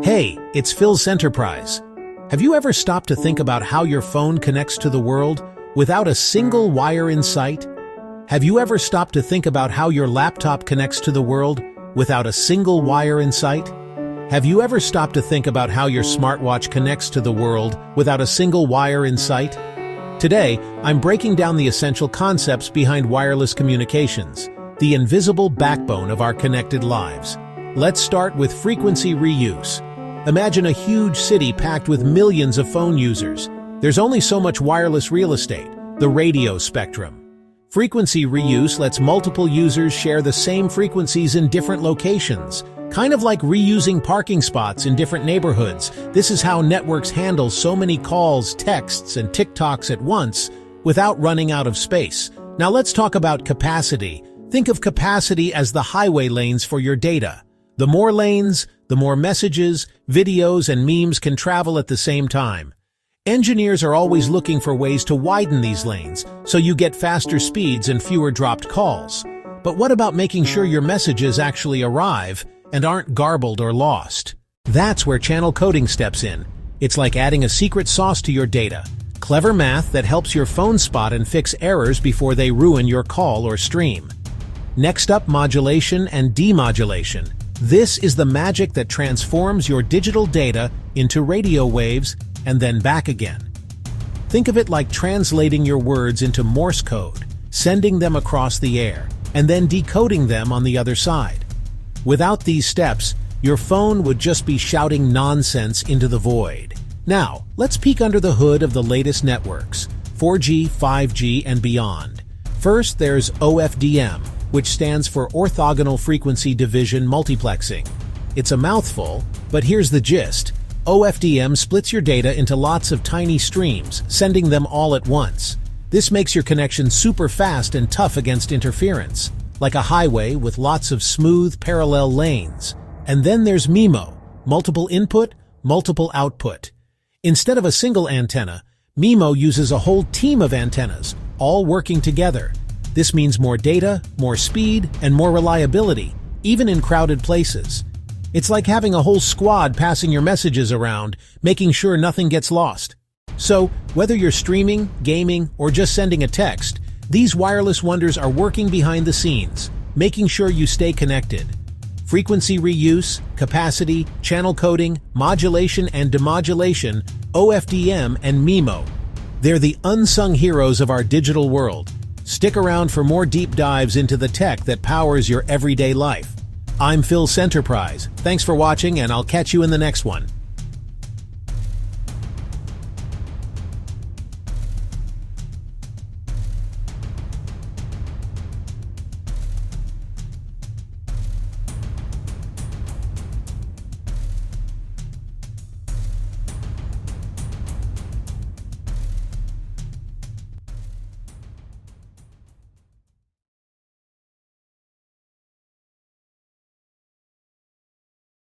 Hey, it's Phil's Enterprise. Have you ever stopped to think about how your phone connects to the world without a single wire in sight? Have you ever stopped to think about how your laptop connects to the world without a single wire in sight? Have you ever stopped to think about how your smartwatch connects to the world without a single wire in sight? Today, I'm breaking down the essential concepts behind wireless communications, the invisible backbone of our connected lives. Let's start with frequency reuse. Imagine a huge city packed with millions of phone users. There's only so much wireless real estate, the radio spectrum. Frequency reuse lets multiple users share the same frequencies in different locations, kind of like reusing parking spots in different neighborhoods. This is how networks handle so many calls, texts, and TikToks at once without running out of space. Now let's talk about capacity. Think of capacity as the highway lanes for your data. The more lanes, the more messages, videos, and memes can travel at the same time. Engineers are always looking for ways to widen these lanes, so you get faster speeds and fewer dropped calls. But what about making sure your messages actually arrive and aren't garbled or lost? That's where channel coding steps in. It's like adding a secret sauce to your data. Clever math that helps your phone spot and fix errors before they ruin your call or stream. Next up, modulation and demodulation. This is the magic that transforms your digital data into radio waves and then back again. Think of it like translating your words into Morse code, sending them across the air, and then decoding them on the other side. Without these steps, your phone would just be shouting nonsense into the void. Now, let's peek under the hood of the latest networks, 4G, 5G, and beyond. First, there's OFDM, which stands for Orthogonal Frequency Division Multiplexing. It's a mouthful, but here's the gist. OFDM splits your data into lots of tiny streams, sending them all at once. This makes your connection super fast and tough against interference, like a highway with lots of smooth, parallel lanes. And then there's MIMO, multiple input, multiple output. Instead of a single antenna, MIMO uses a whole team of antennas, all working together. This means more data, more speed, and more reliability, even in crowded places. It's like having a whole squad passing your messages around, making sure nothing gets lost. So, whether you're streaming, gaming, or just sending a text, these wireless wonders are working behind the scenes, making sure you stay connected. Frequency reuse, capacity, channel coding, modulation and demodulation, OFDM, and MIMO. They're the unsung heroes of our digital world. Stick around for more deep dives into the tech that powers your everyday life. I'm Phil's Enterprise. Thanks for watching, and I'll catch you in the next one.